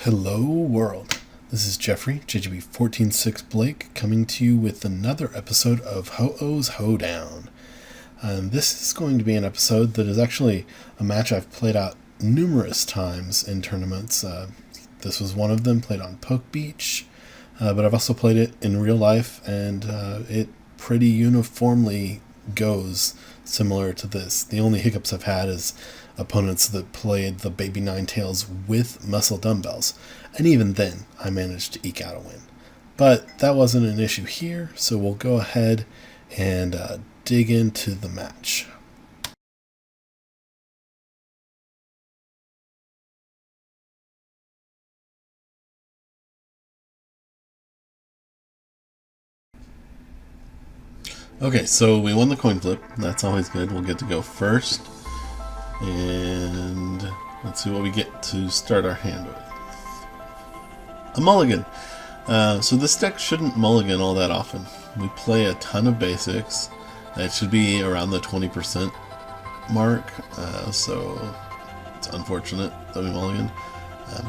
Hello world, this is Jeffrey, JGB146 Blake, coming to you with another episode of Ho-Oh's HoeDown. This is going to be an episode that is actually a match I've played out numerous times in tournaments. This was one of them, played on Poke Beach, but I've also played it in real life, and it pretty uniformly goes similar to this. The only hiccups I've had is opponents that played the baby Ninetales with muscle dumbbells, and even then I managed to eke out a win. But that wasn't an issue here, so we'll go ahead and dig into the match. Okay, so we won the coin flip. That's always good. We'll get to go first. And let's see what we get to start our hand with. A mulligan. So this deck shouldn't mulligan all that often. We play a ton of basics. It should be around the 20% mark. So it's unfortunate that we mulligan.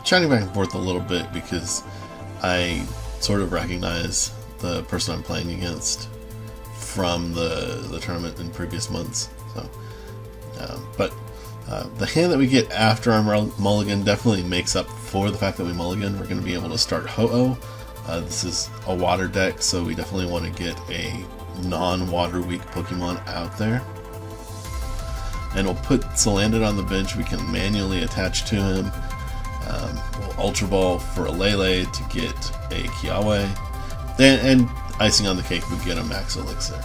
Chatting back and forth a little bit because I sort of recognize the person I'm playing against from the tournament in previous months. So, the hand that we get after our mulligan definitely makes up for the fact that we mulligan. We're going to be able to start Ho-Oh. This is a water deck, so we definitely want to get a non-water weak Pokemon out there. And we'll put Salandit on the bench. We can manually attach to him. We'll Ultra Ball for a Lele to get a Kiawe. And icing on the cake, we get a Max Elixir.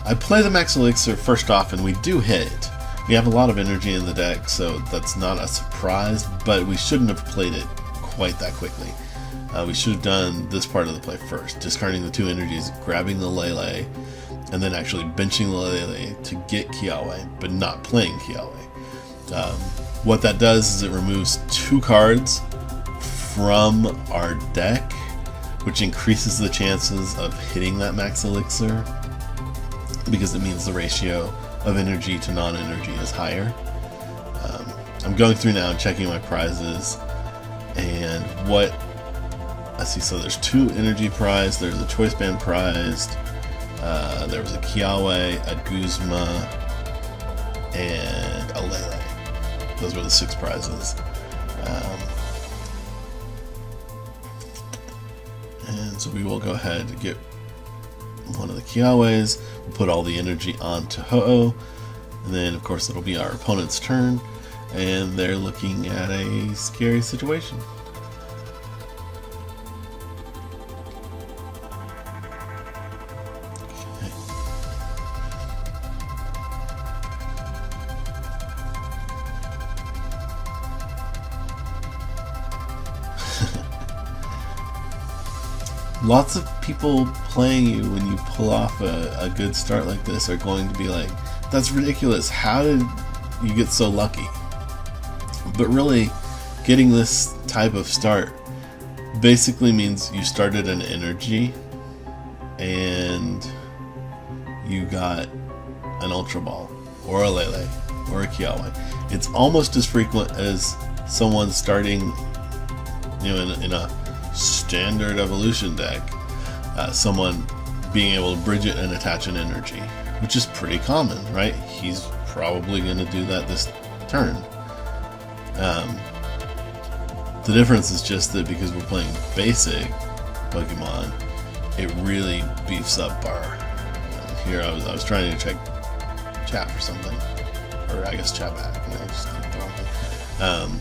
I play the Max Elixir first off, and we do hit. We have a lot of energy in the deck, so that's not a surprise, but we shouldn't have played it quite that quickly. We should have done this part of the play first, discarding the two energies, grabbing the Lele, and then actually benching the Lele to get Kiawe, but not playing Kiawe. What that does is it removes two cards from our deck, which increases the chances of hitting that Max Elixir, because it means the ratio of energy to non-energy is higher. I'm going through now and checking my prizes, and what I see, so there's two energy prize, there's a Choice Band prized, there was a Kiawe, a Guzma, and a Lele. Those were the 6 prizes. And so we will go ahead and get one of the Kiawes, we'll put all the energy onto Ho-Oh, and then of course it'll be our opponent's turn, and they're looking at a scary situation. Okay. Lots of people playing you when you pull off a good start like this are going to be like, that's ridiculous, how did you get so lucky? But really, getting this type of start basically means you started an energy and you got an Ultra Ball or a Lele or a Kiawe. It's almost as frequent as someone starting, you know, in a standard evolution deck, someone being able to bridge it and attach an energy, which is pretty common, right? He's probably going to do that this turn. The difference is just that because we're playing basic Pokemon, it really beefs up our. Here I was trying to check chat for something, or I guess chat back. You know, just keep talking.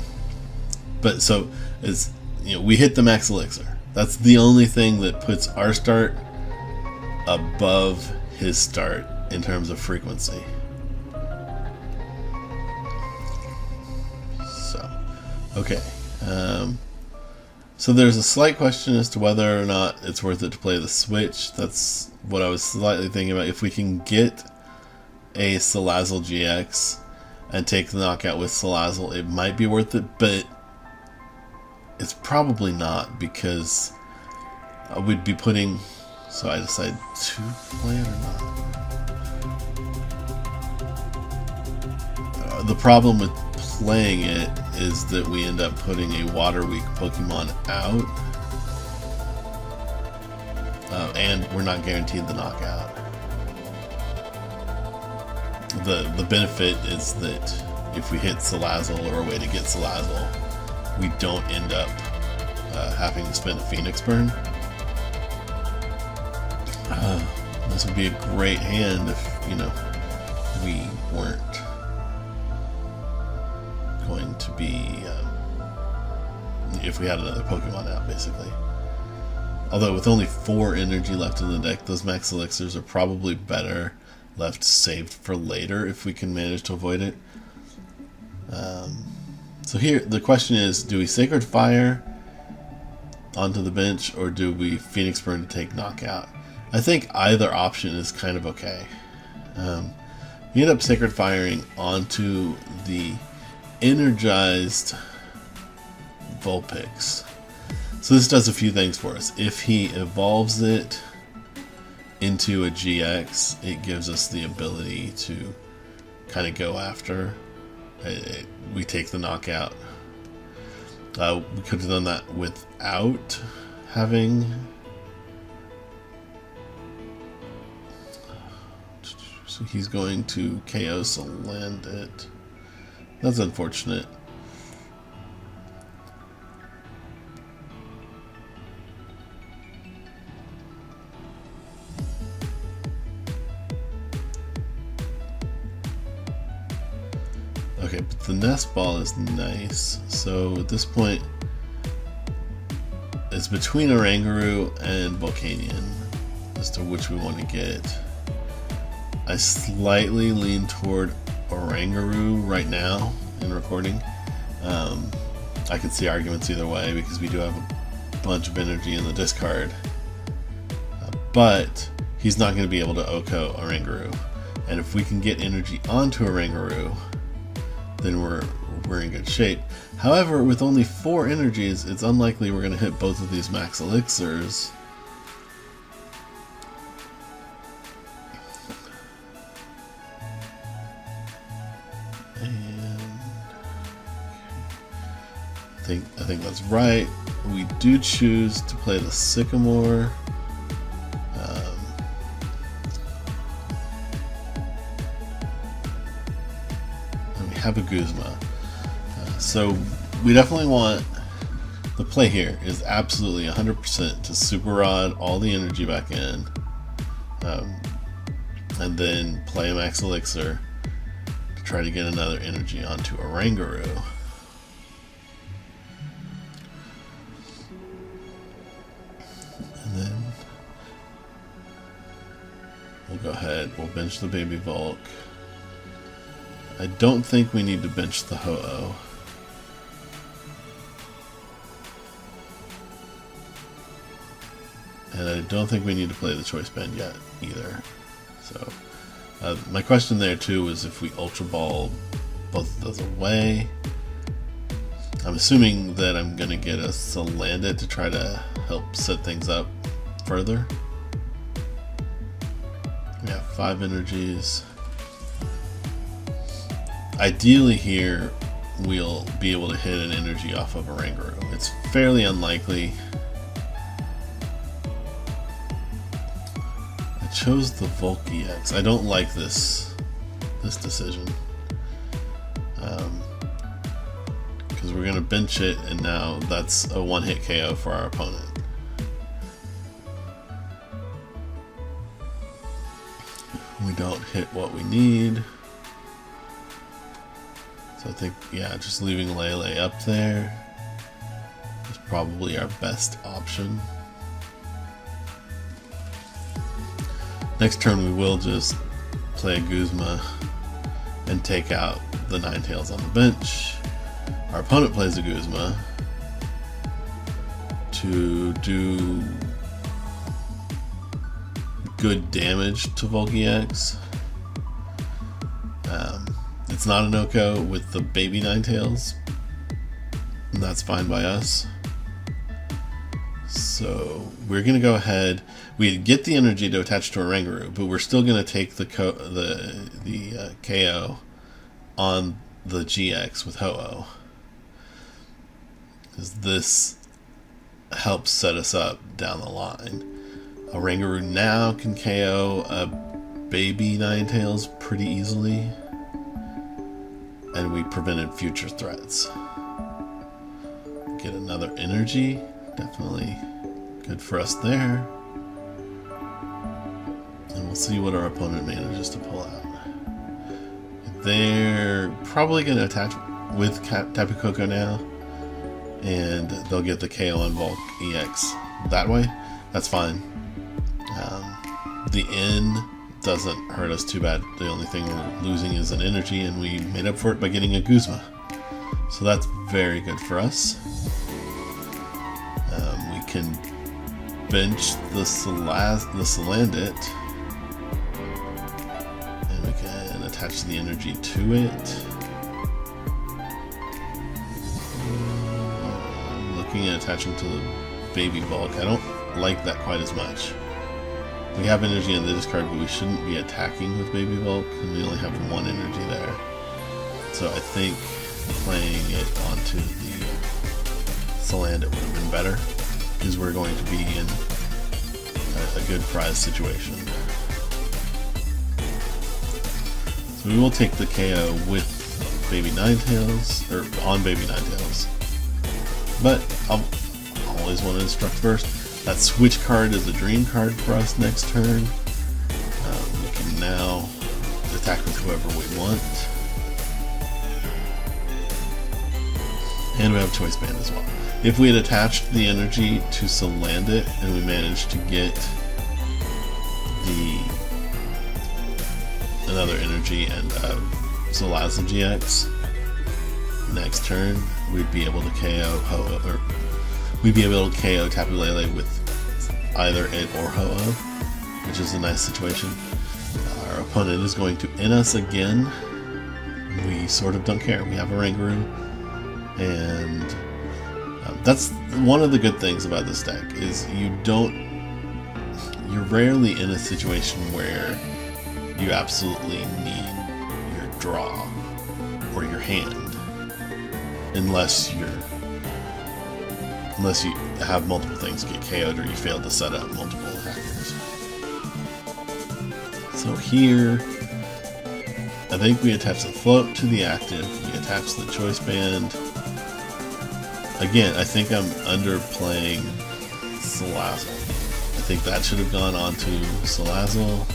But so it's, you know, we hit the Max Elixir. That's the only thing that puts our start above his start in terms of frequency. So, okay. So there's a slight question as to whether or not it's worth it to play the switch. That's what I was slightly thinking about. If we can get a Salazzle-GX and take the knockout with Salazzle, it might be worth it, but it's probably not, because we'd be putting, so I decide to play it or not. The problem with playing it is that we end up putting a water weak Pokemon out, and we're not guaranteed the knockout. The benefit is that if we hit Salazzle or a way to get Salazzle, we don't end up having to spend a Phoenix Burn. This would be a great hand if, you know, we weren't going to be, if we had another Pokemon out, basically. Although with only 4 energy left in the deck, those Max Elixirs are probably better left saved for later if we can manage to avoid it. So here, the question is, do we Sacred Fire onto the bench, or do we Phoenix Burn to take knockout? I think either option is kind of okay. We end up Sacred Firing onto the energized Vulpix. So this does a few things for us. If he evolves it into a GX, it gives us the ability to kind of go after. We take the knockout. We could have done that without having. So he's going to KO Salandit. That's unfortunate. Okay, but the nest ball is nice. So at this point, it's between Oranguru and Volcanion as to which we want to get. I slightly lean toward Oranguru right now in recording. I can see arguments either way because we do have a bunch of energy in the discard. But he's not going to be able to OHKO Oranguru. And if we can get energy onto Oranguru, then we're in good shape. However, with only 4 energies, it's unlikely we're going to hit both of these Max Elixirs. And I think that's right. We do choose to play the Sycamore. Have a Guzma. So we definitely want, the play here is absolutely 100% to Super Rod all the energy back in, and then play a Max Elixir to try to get another energy onto Oranguru. And then we'll go ahead, we'll bench the baby Volk. I don't think we need to bench the Ho-Oh. And I don't think we need to play the Choice Band yet either. So my question there too is if we Ultra Ball both of those away. I'm assuming that I'm going to get a Salandit to try to help set things up further. We have 5 energies. Ideally here, we'll be able to hit an energy off of Oranguru. It's fairly unlikely. I chose the Volk-EX. I don't like this decision. Because we're going to bench it, and now that's a one-hit KO for our opponent. We don't hit what we need. I think, yeah, just leaving Lele up there is probably our best option. Next turn we will just play a Guzma and take out the Ninetales on the bench. Our opponent plays a Guzma to do good damage to Volk-EX. It's not an OHKO with the baby Ninetales, and that's fine by us. So we're going to go ahead. We get the energy to attach to Oranguru, but we're still going to take the KO on the GX with Ho-Oh, because this helps set us up down the line. Oranguru now can KO a baby Ninetales pretty easily, and we prevented future threats. Get another energy, definitely good for us there. And we'll see what our opponent manages to pull out. They're probably going to attach with Tapu Koko now, and they'll get the KO on Volc-EX that way. That's fine. The N doesn't hurt us too bad. The only thing we're losing is an energy, and we made up for it by getting a Guzma. So that's very good for us. We can bench the Salandit, and we can attach the energy to it. I'm looking at attaching to the baby Volc. I don't like that quite as much. We have energy in the discard, but we shouldn't be attacking with baby Volc, and we only have one energy there. So I think playing it onto the Salandit would have been better, because we're going to be in a good prize situation. So we will take the KO with baby Ninetales, or on baby Ninetales. But I'll always want to instruct first. That switch card is a dream card for us next turn. We can now attack with whoever we want. And we have Choice Band as well. If we had attached the energy to Salandit and we managed to get another energy and Salazzle-GX next turn, we'd be able to KO we'd be able to KO Tapu Lele with either it or Ho-Oh, which is a nice situation. Our opponent is going to in us again. We sort of don't care. We have Oranguru, and that's one of the good things about this deck, is you're rarely in a situation where you absolutely need your draw or your hand, unless you have multiple things get KO'd or you fail to set up multiple attackers. So here, I think we attach the float to the active, we attach the Choice Band. Again, I think I'm underplaying Salazzle. I think that should have gone on to Salazzle.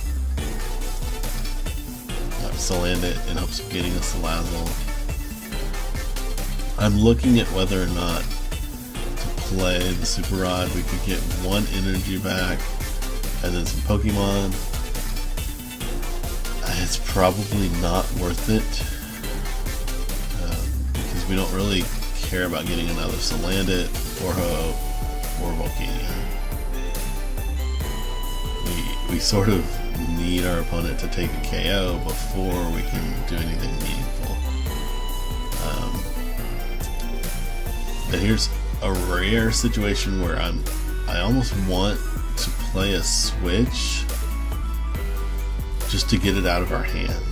Salandit in hopes of getting a Salazzle. I'm looking at whether or not play the Super Rod. We could get one energy back and then some Pokemon. It's probably not worth it, because we don't really care about getting another Salandit or Ho or Volcanion. We sort of need our opponent to take a KO before we can do anything meaningful. And here's a rare situation where I almost want to play a switch just to get it out of our hand.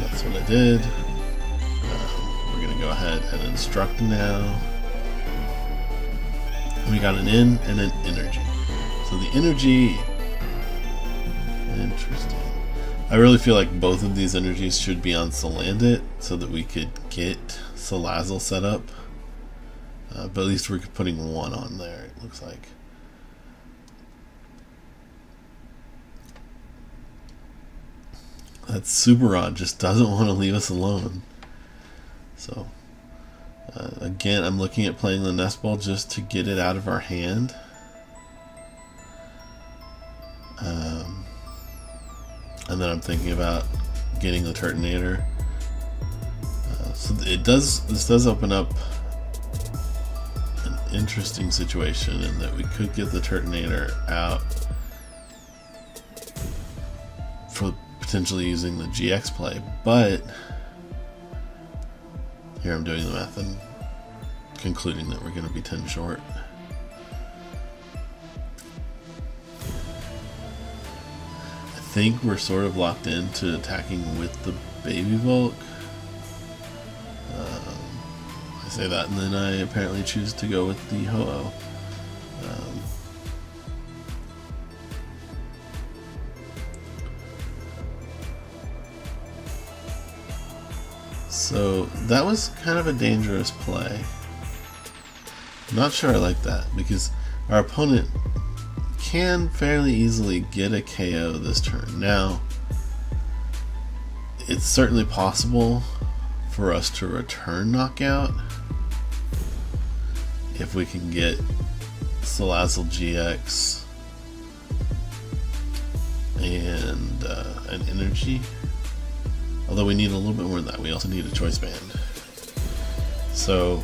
That's what I did. We're going to go ahead and instruct now. We got an in and an energy. So the energy, interesting. I really feel like both of these energies should be on Salandit so that we could get Salazzle set up. But at least we're putting one on there, it looks like. That Super Rod just doesn't want to leave us alone. So, again, I'm looking at playing the Nest Ball just to get it out of our hand. And then I'm thinking about getting the Turtonator. So this does open up an interesting situation in that we could get the Turtonator out for potentially using the GX play, but here I'm doing the math and concluding that we're going to be 10 short. think we're sort of locked into attacking with the Baby Volk. I say that, and then I apparently choose to go with the Ho-Oh. So that was kind of a dangerous play. I'm not sure I like that, because our opponent can fairly easily get a KO this turn. Now, it's certainly possible for us to return knockout if we can get Salazzle-GX and an energy. Although we need a little bit more than that. We also need a Choice Band. So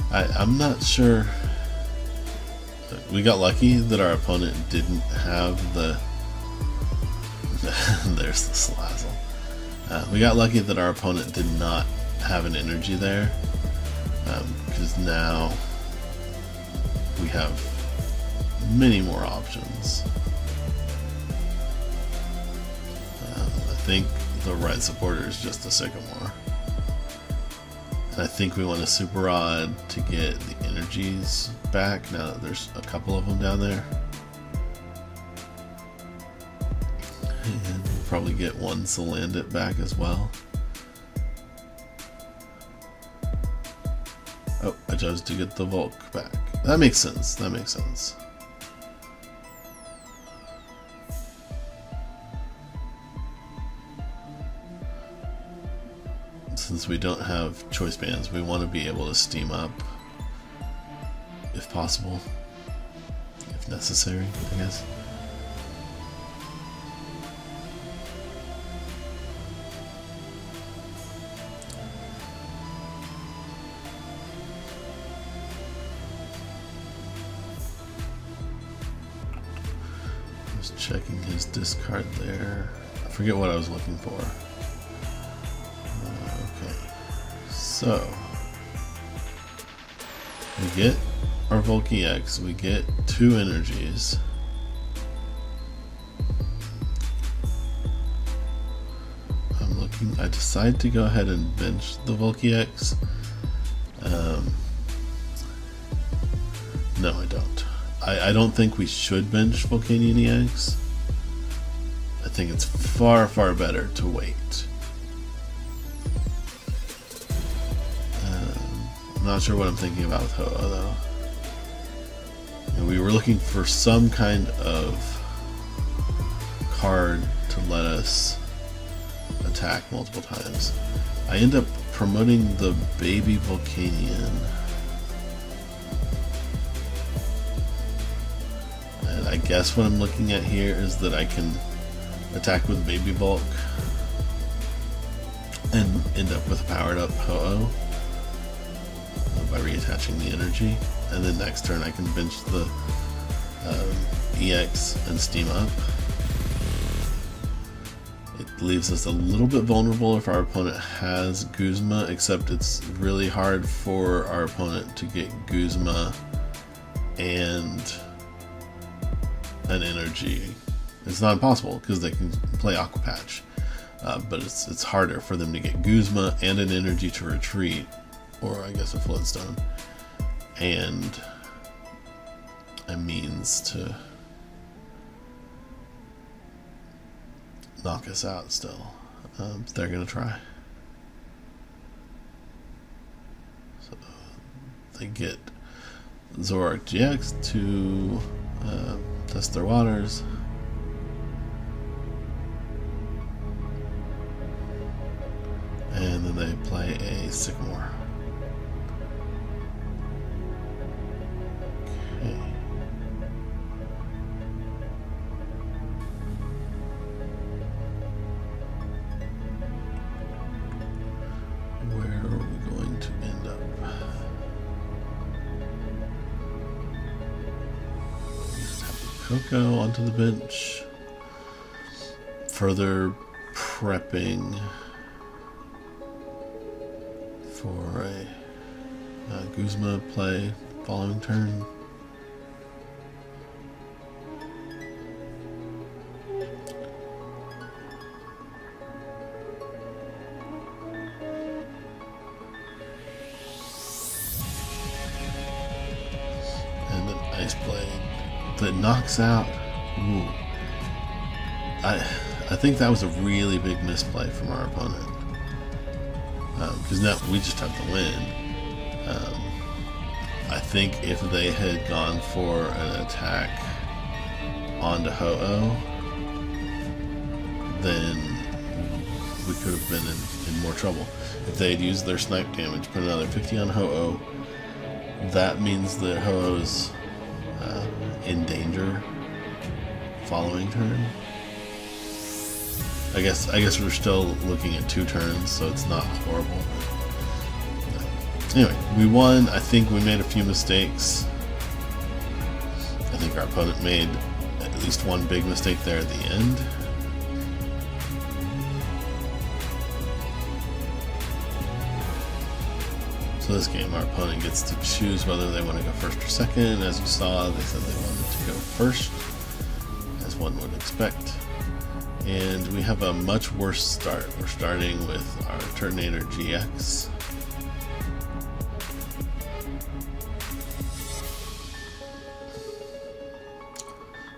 I'm not sure. We got lucky that our opponent didn't have the there's the Salazzle. We got lucky that our opponent did not have an energy there, because now we have many more options. I think the right supporter is just a Sycamore. And I think we want a Super Rod to get the energies back now that there's a couple of them down there. And we'll probably get one Salandit back as well. Oh, I chose to get the Volk back. That makes sense. That makes sense. Since we don't have Choice Bands, we want to be able to steam up if possible, if necessary, I guess. Just checking his discard there. I forget what I was looking for. So, we get our Volk-EX, we get 2 energies. I'm looking, I decide to go ahead and bench the Volk-EX. No, I don't. I don't think we should bench Volcanion-EX. I think it's far, far better to wait. Not sure what I'm thinking about with Ho-Oh though. And we were looking for some kind of card to let us attack multiple times. I end up promoting the baby Volcanion. And I guess what I'm looking at here is that I can attack with baby Volk and end up with a powered up Ho-Oh by reattaching the energy, and then next turn I can bench the EX and steam up. It leaves us a little bit vulnerable if our opponent has Guzma, except it's really hard for our opponent to get Guzma and an energy. It's not impossible because they can play Aqua Patch, but it's harder for them to get Guzma and an energy to retreat, or I guess a Float Stone, and a means to knock us out still. They're going to try. So they get Zoroark-GX to test their waters. And then they play a Sycamore. Coco onto the bench, further prepping for a Guzma play following turn. Ice Blade that knocks out. Ooh. I think that was a really big misplay from our opponent. Because now we just have to win. I think if they had gone for an attack onto Ho-Oh, then we could have been in more trouble. If they had used their snipe damage, put another 50 on Ho-Oh, that means that Ho-Oh's in danger following turn. I guess we're still looking at 2 turns, so it's not horrible. Anyway, we won. I think we made a few mistakes. I think our opponent made at least one big mistake there at the end. So this game, our opponent gets to choose whether they want to go first or second. As you saw, they said they wanted to go first, as one would expect. And we have a much worse start. We're starting with our Turtonator-GX.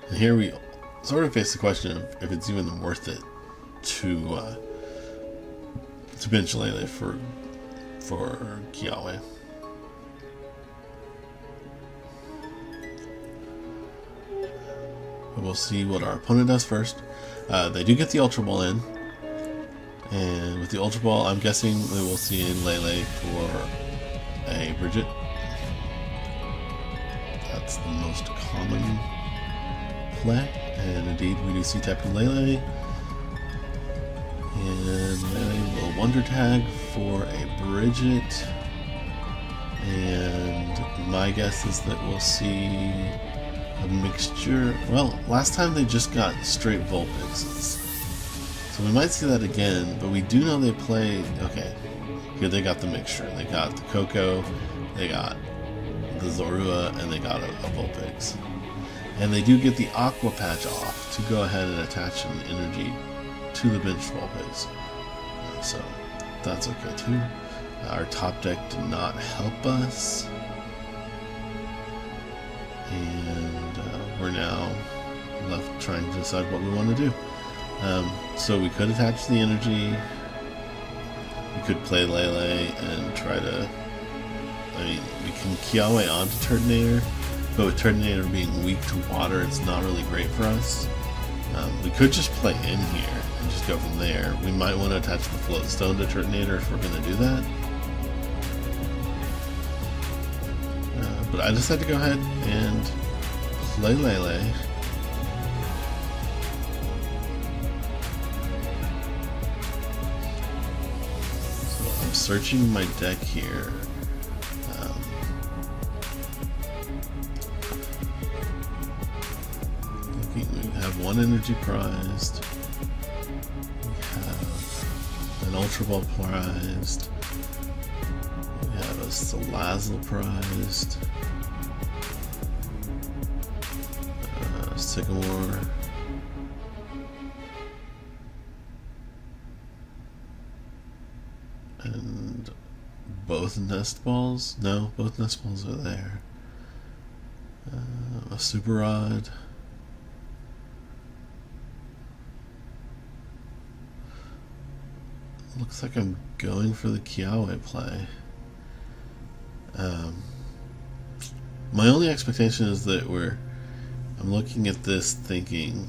And here we sort of face the question of if it's even worth it to bench Lele for Kiawe. But we'll see what our opponent does first. They do get the Ultra Ball in, and with the Ultra Ball, I'm guessing we will see in Lele for a Bridget. That's the most common play, and indeed we do see Tapu Lele. And Lele will Wonder Tag for a Bridget, and my guess is that we'll see a mixture. Well, last time they just got straight Vulpixes, so we might see that again, but we do know they play. Okay, here they got the mixture. They got the Coco, they got the Zorua, and they got a Vulpix. And they do get the Aqua Patch off to go ahead and attach an energy to the bench Vulpix. So that's okay too. Our top deck did not help us. And we're now left trying to decide what we want to do. So we could attach the energy. We could play Lele and try to... I mean, we can Kiawe onto Turtonator, but with Turtonator being weak to water, it's not really great for us. We could just play in here and just go from there. We might want to attach the Float Stone to Turtonator if we're going to do that. But I decided to go ahead and play Lele. So I'm searching my deck here. We have one energy prized. We have an Ultra Ball prized. We have a Salazzle prized. Sycamore. And both nest balls? No, both nest balls are there. A Super Rod. Looks like I'm going for the Kiawe play. My only expectation is that I'm looking at this thinking,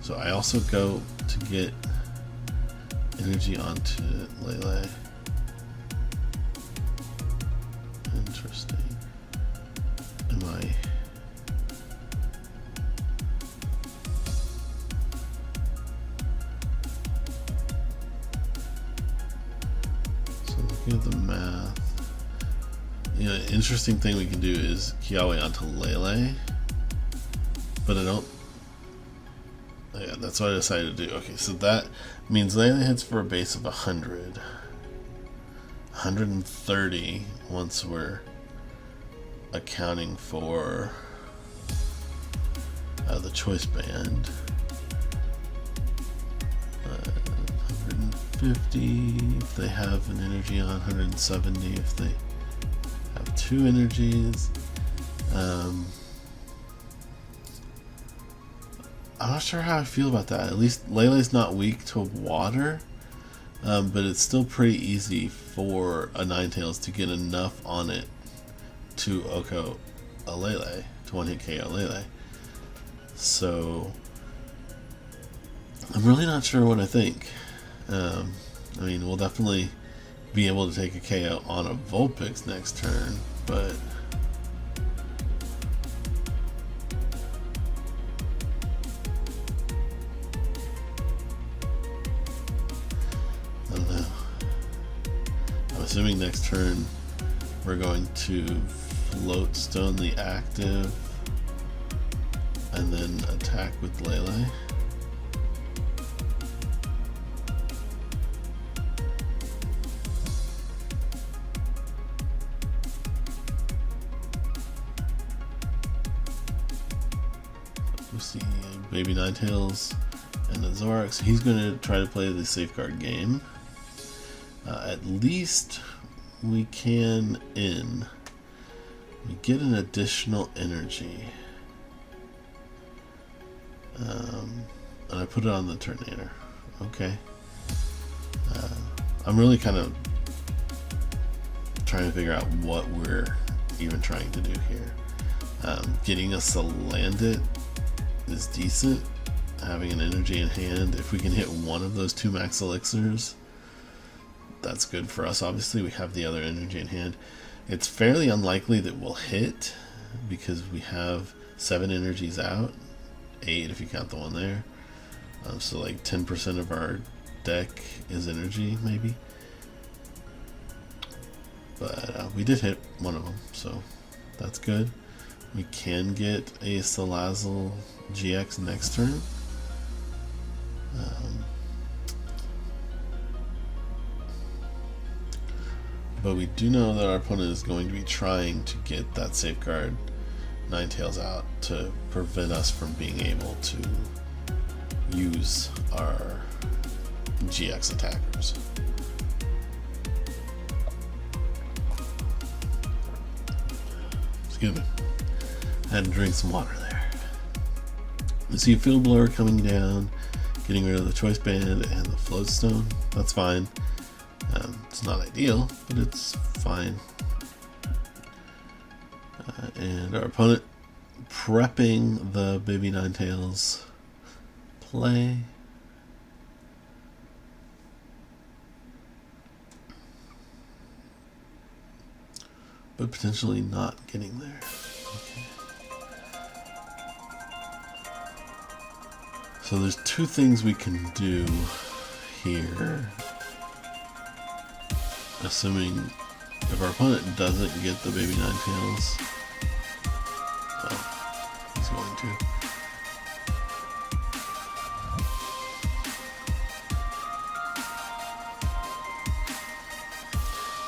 so I also go to get energy onto Lele. Interesting. Am I... So looking at the math, you know, interesting thing we can do is Kiawe onto Lele. But I don't... Yeah, that's what I decided to do. Okay, so that means Lele hits for a base of 100. 130 once we're accounting for the choice band. 150 if they have an energy on, 170 if they have 2 energies. I'm not sure how I feel about that. At least Lele's not weak to water, but it's still pretty easy for a Ninetales to get enough on it to OHKO a Lele, to one-hit KO Lele. So I'm really not sure what I think. I mean, we'll definitely be able to take a KO on a Vulpix next turn, but I don't know. I'm assuming next turn we're going to Float Stone the active and then attack with Lele. We see Baby Ninetales and the Zoroark, so he's going to try to play the safeguard game. At least we can we get an additional energy. And I put it on the Turtonator. Okay. I'm really kind of trying to figure out what we're even trying to do here. Getting a Salandit is decent. Having an energy in hand, if we can hit one of those 2 Max Elixirs, that's good for us. Obviously, we have the other energy in hand. It's fairly unlikely that we'll hit because we have 7 energies out, 8 if you count the one there. So like 10% of our deck is energy, maybe. But we did hit one of them, so that's good. We can get a Salazzle-GX next turn. But we do know that our opponent is going to be trying to get that safeguard Ninetales out to prevent us from being able to use our GX attackers. Excuse me. I had to drink some water there. We see a Field Blower coming down, getting rid of the Choice Band and the Float Stone. That's fine. It's not ideal, but it's fine. And our opponent prepping the Baby Ninetales play. But potentially not getting there. Okay. So there's 2 things we can do here. Assuming if our opponent doesn't get the Baby Ninetales, well, he's going to.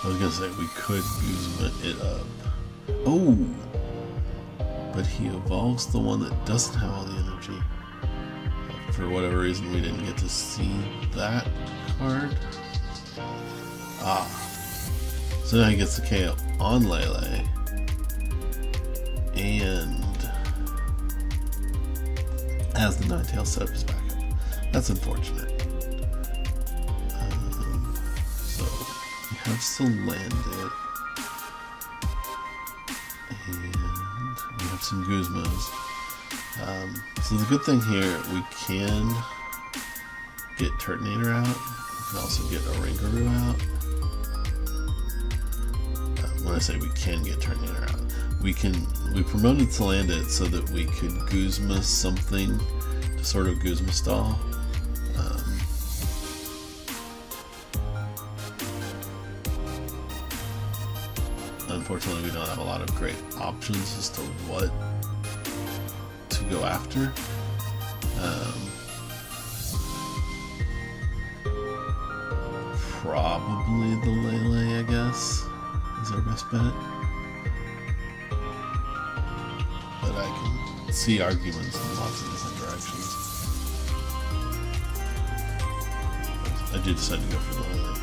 I was gonna say we could Guzma it up. Oh! But he evolves the one that doesn't have all the energy. For whatever reason, we didn't get to see that card. Ah. So now he gets the KO on Lele. And has the Ninetales set up his backup. That's unfortunate. So we have Salandit. And we have some Guzmas. So the good thing here, we can get Turtonator out. We can also get Oranguru out. When I say we can get Turtonator out, we promoted Salandit so that we could Guzma something to sort of Guzma stall. Unfortunately, we don't have a lot of great options as to what to go after. Probably the Lele, I guess, is our best bet. But I can see arguments in lots of different directions. I did decide to go for the Lele.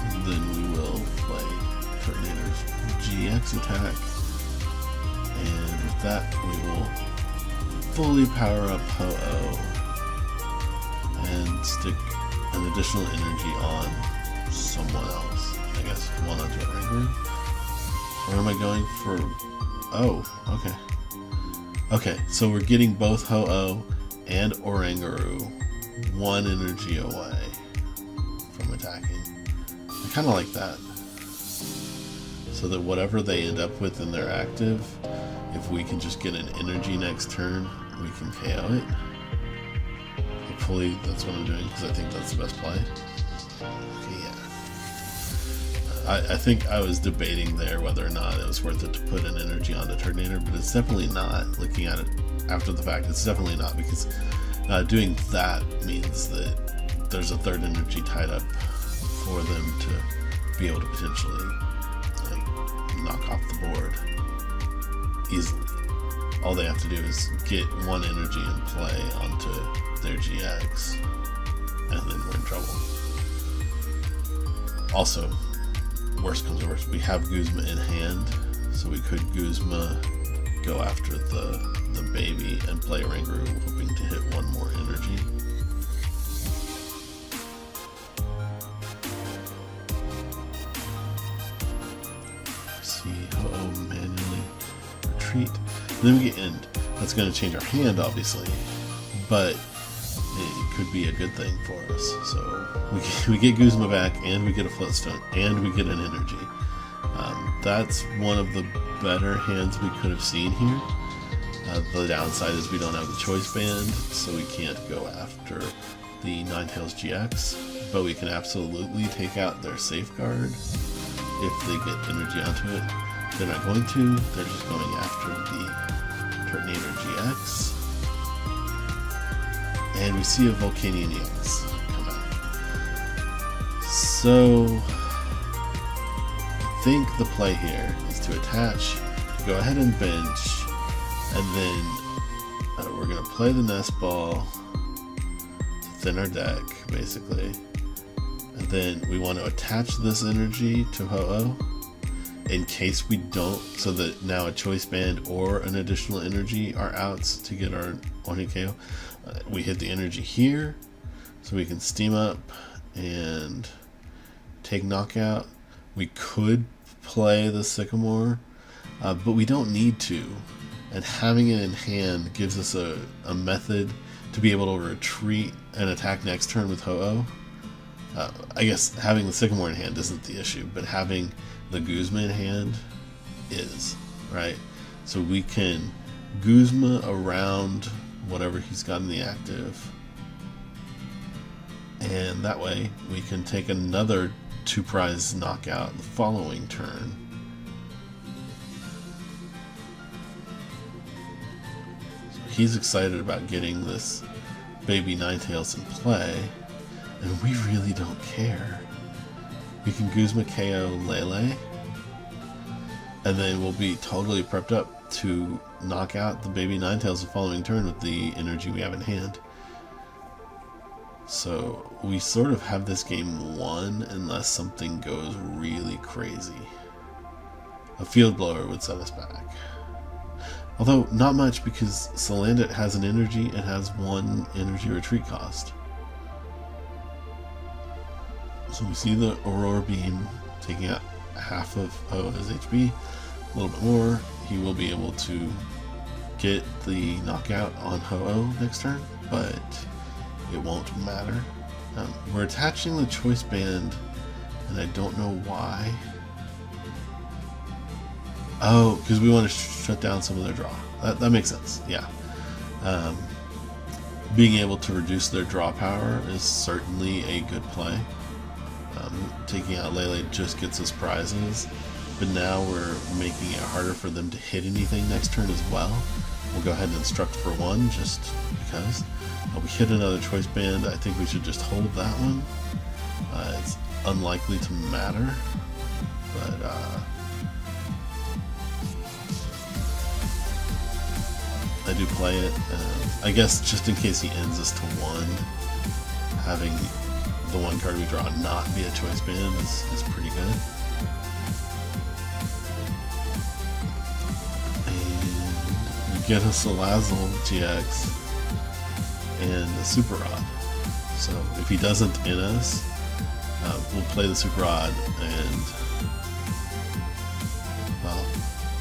And then we will play Turtonator's GX attack. that, we will fully power up Ho-Oh and stick an additional energy on someone else. I guess one onto Oranguru. Or am I going for... Oh, okay. Okay, so we're getting both Ho-Oh and Oranguru one energy away from attacking. I kind of like that. So that whatever they end up with in their active, if we can just get an energy next turn, we can KO it. Hopefully that's what I'm doing, because I think that's the best play. Okay, yeah. I think I was debating there whether or not it was worth it to put an energy on the Turtonator, but it's definitely not. Looking at it after the fact, it's definitely not, because doing that means that there's a third energy tied up for them to be able to potentially knock off the board easily. All they have to do is get one energy in play onto their GX, and then we're in trouble. Also, worst comes to worst, we have Guzma in hand, so we could Guzma go after the baby and play Oranguru, hoping to hit one more energy. Ho-Oh manually retreat. And then we get end. That's going to change our hand, obviously, but it could be a good thing for us. So we get Guzma back, and we get a Float Stone, and we get an energy. That's one of the better hands we could have seen here. The downside is we don't have the Choice Band, so we can't go after the Ninetales GX, but we can absolutely take out their Safeguard if they get energy onto it. They're not going to, they're just going after the Turtonator-GX. And we see a Volcanion-EX come out. So, I think the play here is to attach, to go ahead and bench, and then we're going to play the Nest Ball to thin our deck, basically. And then we want to attach this energy to Ho-Oh in case we don't, so that now a Choice Band or an additional energy are outs to get our one-hit KO. We hit the energy here, so we can steam up and take knockout. We could play the Sycamore, but we don't need to. And having it in hand gives us a method to be able to retreat and attack next turn with Ho-Oh. I guess having the Sycamore in hand isn't the issue, but having the Guzma in hand is, right? So we can Guzma around whatever he's got in the active, and that way we can take another 2-prize knockout the following turn. So he's excited about getting this baby Ninetales in play, and we really don't care. We can Guzma KO Lele, and then we'll be totally prepped up to knock out the baby Ninetales the following turn with the energy we have in hand. So we sort of have this game won unless something goes really crazy. A Field Blower would set us back. Although not much, because Salandit has an energy and has 1 energy retreat cost. So we see the Aurora Beam taking out half of his HP, a little bit more. He will be able to get the knockout on Ho-Oh next turn, but it won't matter. We're attaching the Choice Band, and I don't know why. Oh, because we want to shut down some of their draw. That makes sense, yeah. Being able to reduce their draw power is certainly a good play. Taking out Lele just gets us prizes, but now we're making it harder for them to hit anything next turn as well. We'll go ahead and instruct for 1 just because. We hit another Choice Band. I think we should just hold that one. It's unlikely to matter, but I do play it. I guess just in case he ends us to 1, having the 1 card we draw not be a Choice Band is pretty good. And get a Salazzle-GX and a Super Rod. So if he doesn't in us, we'll play the Super Rod, and well,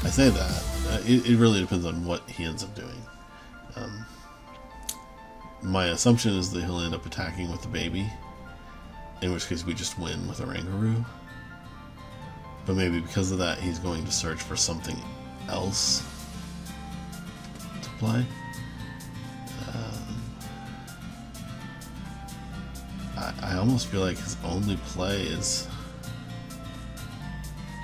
I say that it really depends on what he ends up doing. My assumption is that he'll end up attacking with the baby, in which case we just win with Oranguru. But maybe because of that, he's going to search for something else to play. I almost feel like his only play is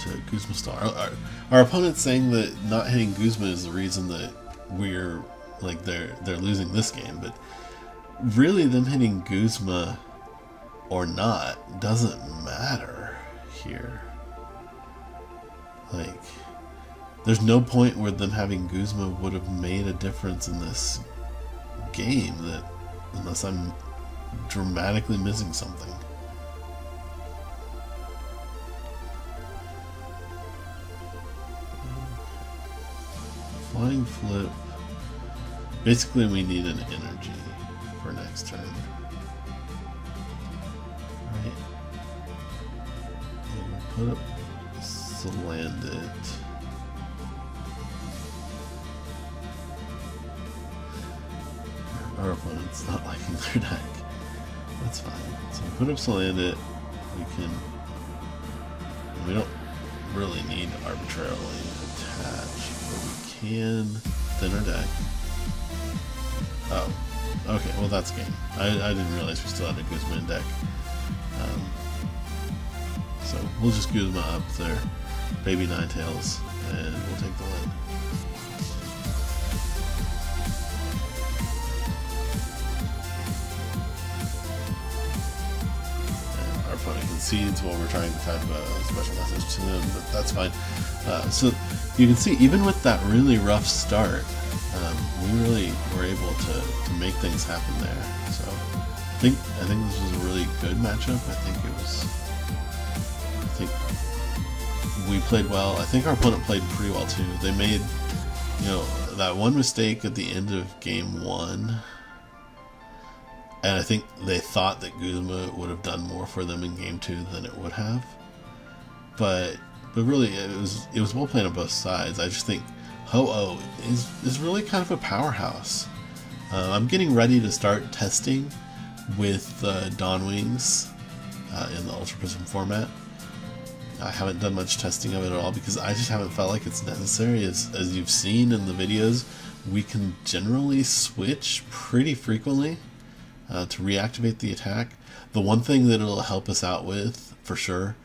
to Guzma Star. Our opponent's saying that not hitting Guzma is the reason that we're like they're losing this game, but really them hitting Guzma or not doesn't matter here. Like, there's no point where them having Guzma would have made a difference in this game, that unless I'm dramatically missing something. Flying Flip. Basically, we need an energy for next turn. Right. And we'll put up Salandit. Our opponent's not liking their deck. That's fine. So we put up Salandit. We don't really need to arbitrarily attach, but we can thin our deck. Oh, okay. Well, that's game. I didn't realize we still had a Guzma in deck. So we'll just Guzma up there, baby Ninetales, and we'll take the win. And our opponent concedes while we're trying to type a special message to them, but that's fine. So you can see, even with that really rough start, we really were able to make things happen there. So I think this was a really good matchup. I think we played well. I think our opponent played pretty well too. They made, that one mistake at the end of game 1, and I think they thought that Guzma would have done more for them in game 2 than it would have. But really, it was well played on both sides. I just think Ho-Oh is really kind of a powerhouse. I'm getting ready to start testing with Dawn Wings in the Ultra Prism format. I haven't done much testing of it at all because I just haven't felt like it's necessary. As you've seen in the videos, we can generally switch pretty frequently to reactivate the attack. The one thing that it'll help us out with, for sure,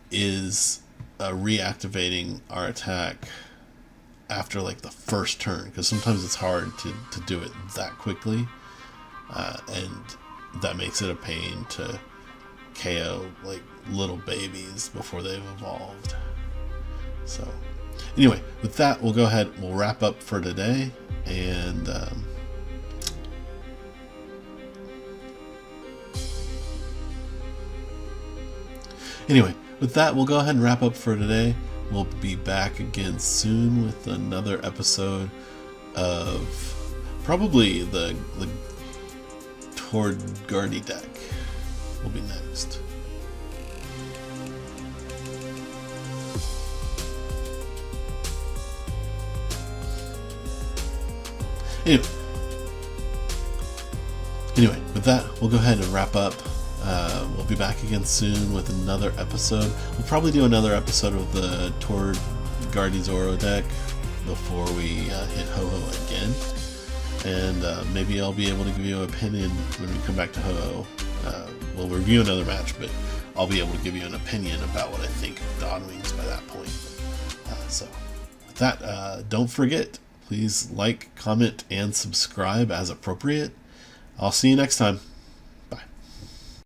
is reactivating our attack after like the first turn, because sometimes it's hard to do it that quickly, and that makes it a pain to KO like little babies before they've evolved. So anyway, with that, we'll go ahead, we'll wrap up for today, and anyway, with that, we'll go ahead and wrap up for today. We'll be back again soon with another episode of probably the Tord-Gardy deck will be next. Anyway, with that, we'll go ahead and wrap up. We'll be back again soon with another episode. We'll probably do another episode of the Tord-Gardy Zoro deck before we hit Ho-Oh again. And maybe I'll be able to give you an opinion when we come back to Ho-Oh. We'll review another match, but I'll be able to give you an opinion about what I think of Dawn Wings by that point. So with that, don't forget, please like, comment, and subscribe as appropriate. I'll see you next time.